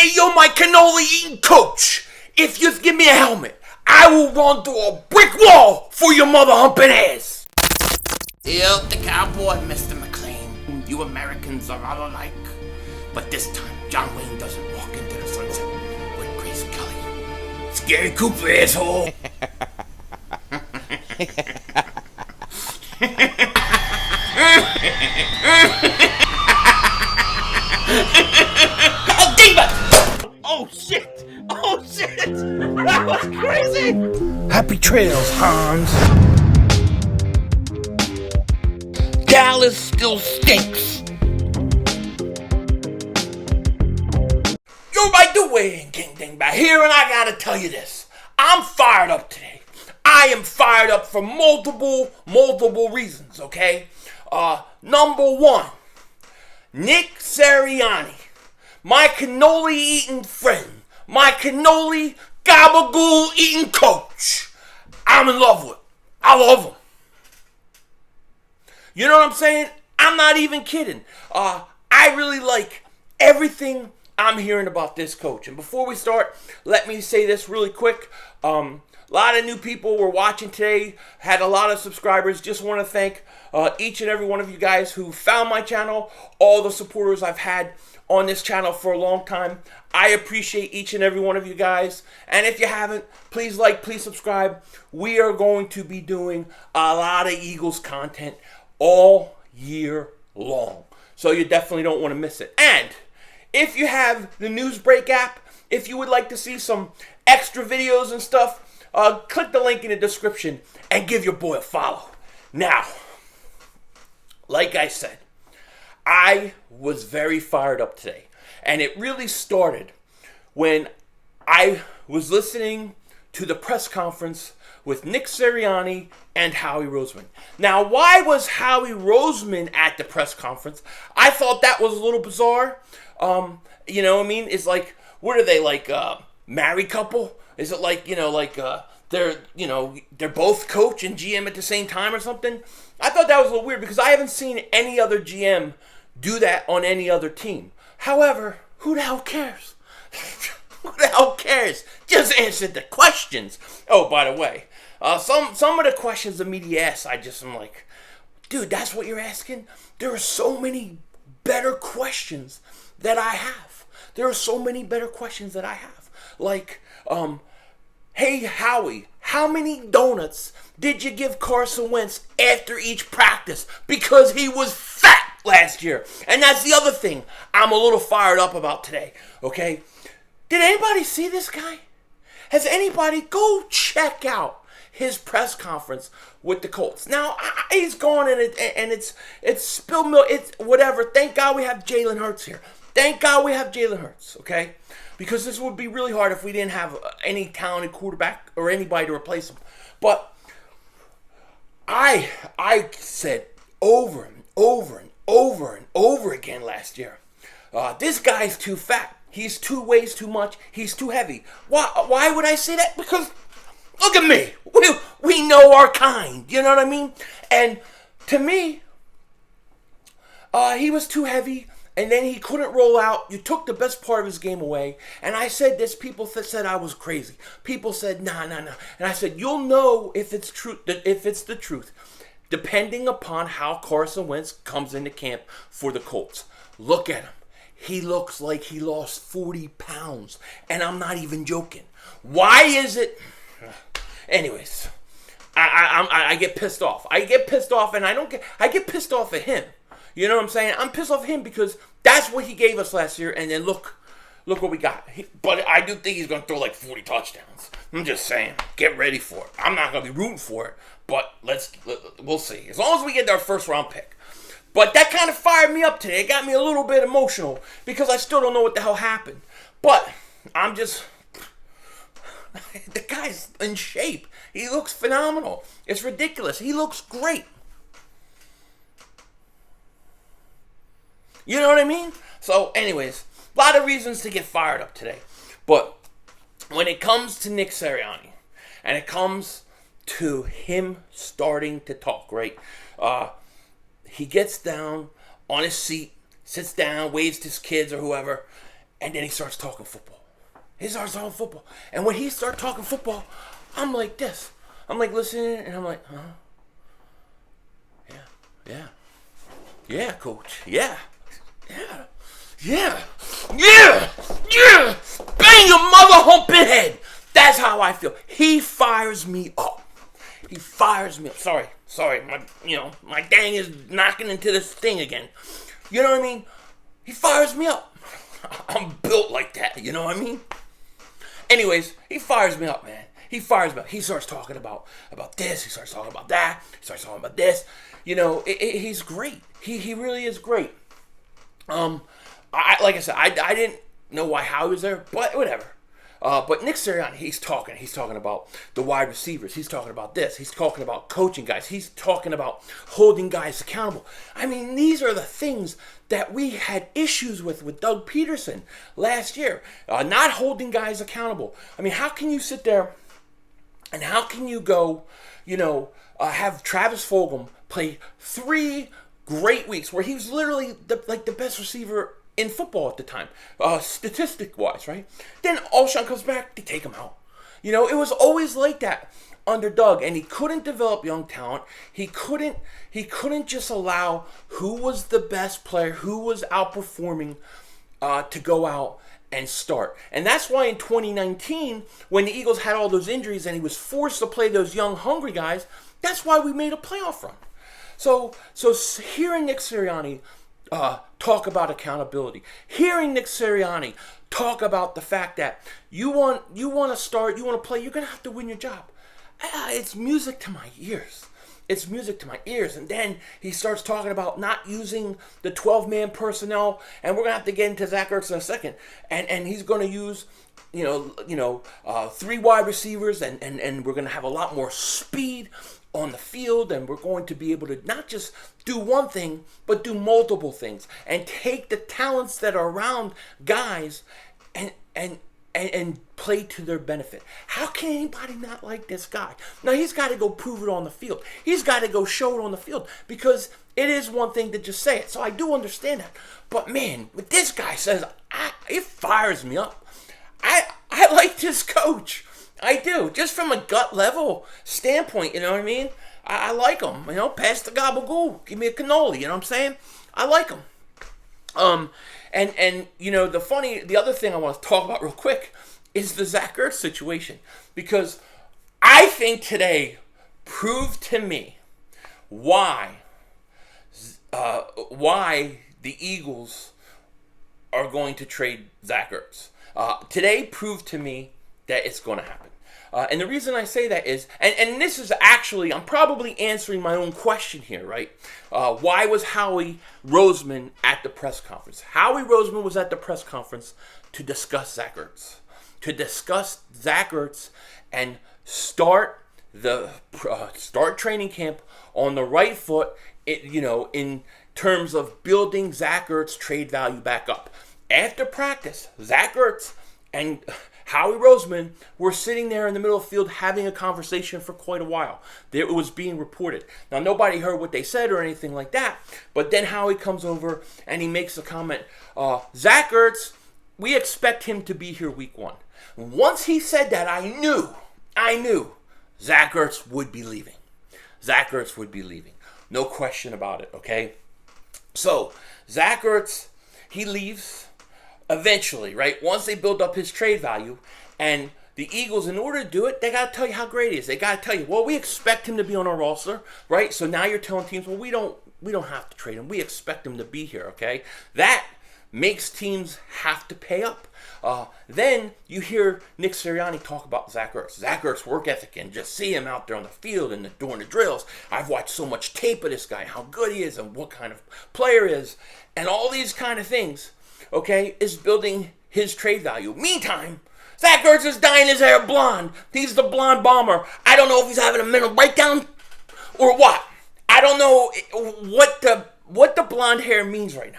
Hey, yo, my cannoli eating coach. If you give me a helmet, I will run through a brick wall for your mother humping ass. Yo, the cowboy, Mr. McLean. You Americans are all alike. But this time, John Wayne doesn't walk into the sunset with Grace Kelly. Scary Cooper, asshole. Dingbat! Oh shit! Oh shit! That was crazy! Happy trails, Hans. Dallas still stinks. Yo, by the way, Dingbat here, and I gotta tell you this. I'm fired up today. I am fired up for multiple reasons, okay? Number one, Nick Sirianni, my cannoli-eating friend, my cannoli gabagool-eating coach. I'm in love with him. I love him. You know what I'm saying? I'm not even kidding. I really like everything I'm hearing about this coach. And before we start, let me say this really quick. A lot of new people were watching today, had a lot of subscribers. Just want to thank each and every one of you guys who found my channel, all the supporters I've had on this channel for a long time. I appreciate each and every one of you guys. And if you haven't, please like, please subscribe. We are going to be doing a lot of Eagles content all year long. So you definitely don't want to miss it. And if you have the Newsbreak app, if you would like to see some extra videos and stuff, click the link in the description and give your boy a follow. Now, like I said, I was very fired up today. And it really started when I was listening to the press conference with Nick Sirianni and Howie Roseman. Now, why was Howie Roseman at the press conference? I thought that was a little bizarre. You know what I mean? It's like, what are they, like married couple? Is it like, they're both coach and GM at the same time or something? I thought that was a little weird because I haven't seen any other GM do that on any other team. However, who the hell cares? Who the hell cares? Just answer the questions. Oh, by the way, some of the questions the media asks, I'm like, dude, that's what you're asking? There are so many better questions that I have. There are so many better questions that I have. Like, hey, Howie, how many donuts did you give Carson Wentz after each practice? Because he was fat last year. And that's the other thing I'm a little fired up about today, okay? Did anybody see this guy? Has anybody go check out his press conference with the Colts? Now, he's gone and it's spilled milk, it's whatever. Thank God we have Jalen Hurts here. Thank God we have Jalen Hurts, okay? Because this would be really hard if we didn't have any talented quarterback or anybody to replace him. But I said over and over and over and over again last year, this guy's too fat. He's weighs too much. He's too heavy. Why would I say that? Because look at me. We know our kind. You know what I mean? And to me, he was too heavy. And then he couldn't roll out. You took the best part of his game away. And I said this. People said I was crazy. People said, nah. And I said, you'll know if it's true, if it's the truth, depending upon how Carson Wentz comes into camp for the Colts. Look at him. He looks like he lost 40 pounds. And I'm not even joking. Why is it? Anyways, I get pissed off. I get pissed off, and I get pissed off at him. You know what I'm saying? I'm pissed off at him because that's what he gave us last year, and then look what we got. But I do think he's going to throw like 40 touchdowns. I'm just saying, get ready for it. I'm not going to be rooting for it, but we'll see. As long as we get our first round pick. But that kind of fired me up today. It got me a little bit emotional because I still don't know what the hell happened. But I'm just... the guy's in shape. He looks phenomenal. It's ridiculous. He looks great. You know what I mean? So, anyways, a lot of reasons to get fired up today. But when it comes to Nick Sirianni, and it comes to him starting to talk, right? He gets down on his seat, sits down, waves to his kids or whoever, And then he starts talking football. He starts talking football. And when he starts talking football, I'm like this. I'm like listening, and I'm like, huh? Yeah, coach. Yeah. Bang your mother humping head. That's how I feel. He fires me up. Sorry. My dang is knocking into this thing again. You know what I mean? He fires me up. I'm built like that. You know what I mean? Anyways, he fires me up, man. He starts talking about this. He starts talking about that. He starts talking about this. He's great. He really is great. Like I said, I didn't know how he was there, but whatever. But Nick Sirianni, he's talking about the wide receivers. He's talking about this. He's talking about coaching guys. He's talking about holding guys accountable. I mean, these are the things that we had issues with Doug Peterson last year. Not holding guys accountable. I mean, how can you sit there and how can you go, have Travis Fulgham play 3 great weeks where he was literally the best receiver in football at the time, statistic-wise, right? Then Alshon comes back, they take him out. It was always like that under Doug, and he couldn't develop young talent. He couldn't just allow who was the best player, who was outperforming, to go out and start. And that's why in 2019, when the Eagles had all those injuries and he was forced to play those young, hungry guys, that's why we made a playoff run. So hearing Nick Sirianni talk about accountability, hearing Nick Sirianni talk about the fact that you want to start, you want to play, you're going to have to win your job. It's music to my ears. And then he starts talking about not using the 12-man personnel, and we're going to have to get into Zach Ertz in a second. And he's going to use, 3 wide receivers, and we're going to have a lot more speed on the field, and we're going to be able to not just do one thing, but do multiple things, and take the talents that are around guys and play to their benefit. How can anybody not like this guy? Now, he's got to go prove it on the field. He's got to go show it on the field, because it is one thing to just say it. So I do understand that. But man, what this guy says, it fires me up. I like this coach. I do. Just from a gut level standpoint, you know what I mean? I like him. Pass the gabagool. Give me a cannoli, you know what I'm saying? I like him. And the other thing I want to talk about real quick is the Zach Ertz situation. Because I think today proved to me why the Eagles are going to trade Zach Ertz. Today proved to me that it's going to happen. And the reason I say that is, and this is actually, I'm probably answering my own question here, right? Why was Howie Roseman at the press conference? Howie Roseman was at the press conference to discuss Zach Ertz. And start training camp on the right foot, in terms of building Zach Ertz' trade value back up. After practice, Zach Ertz and Howie Roseman were sitting there in the middle of the field having a conversation for quite a while. It was being reported. Now, nobody heard what they said or anything like that, but then Howie comes over and he makes a comment. Zach Ertz, we expect him to be here week 1. Once he said that, I knew Zach Ertz would be leaving. No question about it, okay? So, Zach Ertz, he leaves eventually, right? Once they build up his trade value, and the Eagles, in order to do it, they got to tell you how great he is. They got to tell you, well, we expect him to be on our roster, right? So now you're telling teams, well, we don't have to trade him. We expect him to be here, okay? That makes teams have to pay up. Then you hear Nick Sirianni talk about Zach Ertz. Zach Ertz' work ethic, and just see him out there on the field and doing the drills. I've watched so much tape of this guy, how good he is and what kind of player he is, and all these kind of things, okay, is building his trade value. Meantime, Zach Ertz is dyeing his hair blonde. He's the blonde bomber. I don't know if he's having a mental breakdown or what. I don't know what the blonde hair means right now.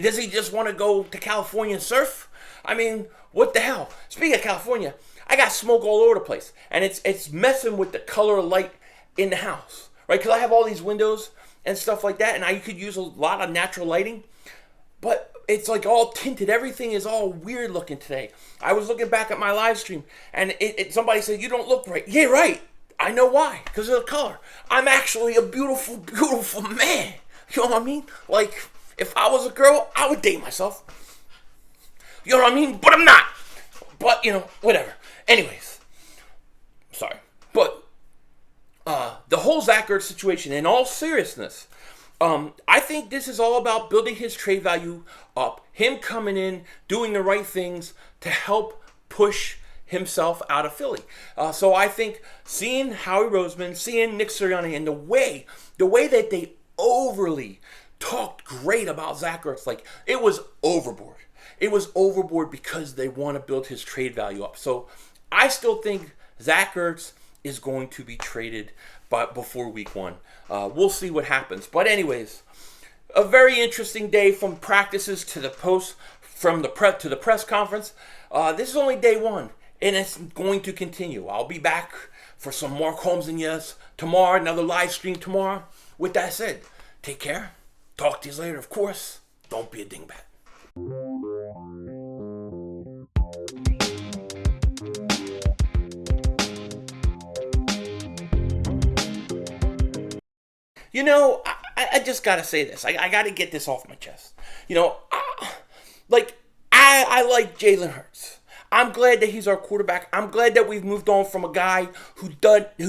Does he just want to go to California and surf? I mean, what the hell? Speaking of California, I got smoke all over the place, and it's messing with the color of light in the house, right? Because I have all these windows and stuff like that, and you could use a lot of natural lighting. but it's like all tinted. Everything is all weird looking today. I was looking back at my live stream, and somebody said, "You don't look right." Yeah, right. I know why. Because of the color. I'm actually a beautiful, beautiful man. You know what I mean? Like, if I was a girl, I would date myself. You know what I mean? But I'm not. But, whatever. Anyways. Sorry. But, the whole Zach Ertz situation, in all seriousness, I think this is all about building his trade value up. Him coming in, doing the right things to help push himself out of Philly. So I think seeing Howie Roseman, seeing Nick Sirianni, and the way that they overly talked great about Zach Ertz, like, it was overboard. It was overboard because they want to build his trade value up. So I still think Zach Ertz is going to be traded before week 1. We'll see what happens. But anyways, a very interesting day from practices to the post, from the to the press conference. This is only day 1, and it's going to continue. I'll be back for some more Combs and Yes tomorrow, another live stream tomorrow. With that said, take care. Talk to you later. Of course, don't be a dingbat. I just got to say this. I got to get this off my chest. I like Jalen Hurts. I'm glad that he's our quarterback. I'm glad that we've moved on from a guy who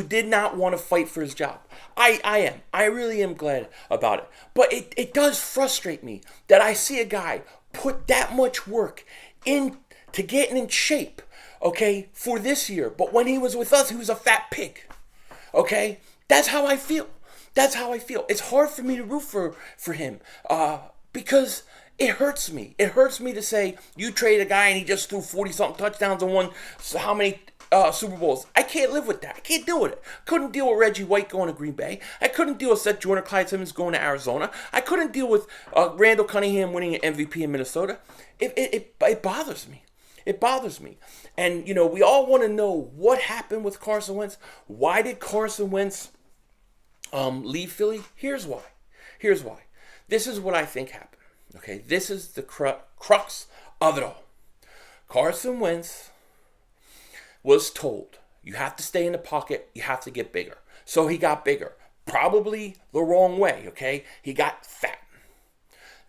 did not want to fight for his job. I am. I really am glad about it. But it does frustrate me that I see a guy put that much work into getting in shape, okay, for this year. But when he was with us, he was a fat pig, okay? That's how I feel. That's how I feel. It's hard for me to root for him because it hurts me. It hurts me to say you trade a guy and he just threw 40-something touchdowns and won how many Super Bowls. I can't live with that. I can't deal with it. Couldn't deal with Reggie White going to Green Bay. I couldn't deal with Seth Joyner, Clyde Simmons going to Arizona. I couldn't deal with Randall Cunningham winning an MVP in Minnesota. It bothers me. It bothers me. And, we all want to know what happened with Carson Wentz. Why did Carson Wentz leave Philly? Here's why. This is what I think happened. Okay, this is the crux of it all. Carson Wentz was told, you have to stay in the pocket, you have to get bigger. So he got bigger. Probably the wrong way, okay? He got fat.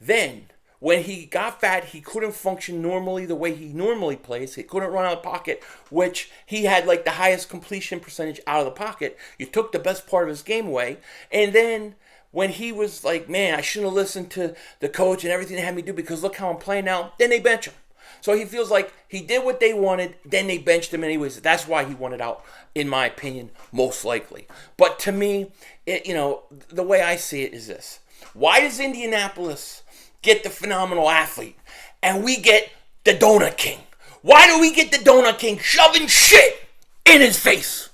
Then, when he got fat, he couldn't function normally the way he normally plays. He couldn't run out of the pocket, which he had like the highest completion percentage out of the pocket. You took the best part of his game away. And then when he was like, man, I shouldn't have listened to the coach and everything they had me do because look how I'm playing now, then they bench him. So he feels like he did what they wanted, then they benched him anyways. That's why he wanted out, in my opinion, most likely. But to me, the way I see it is this. Why does Indianapolis get the phenomenal athlete and we get the Donut King? Why do we get the Donut King shoving shit in his face?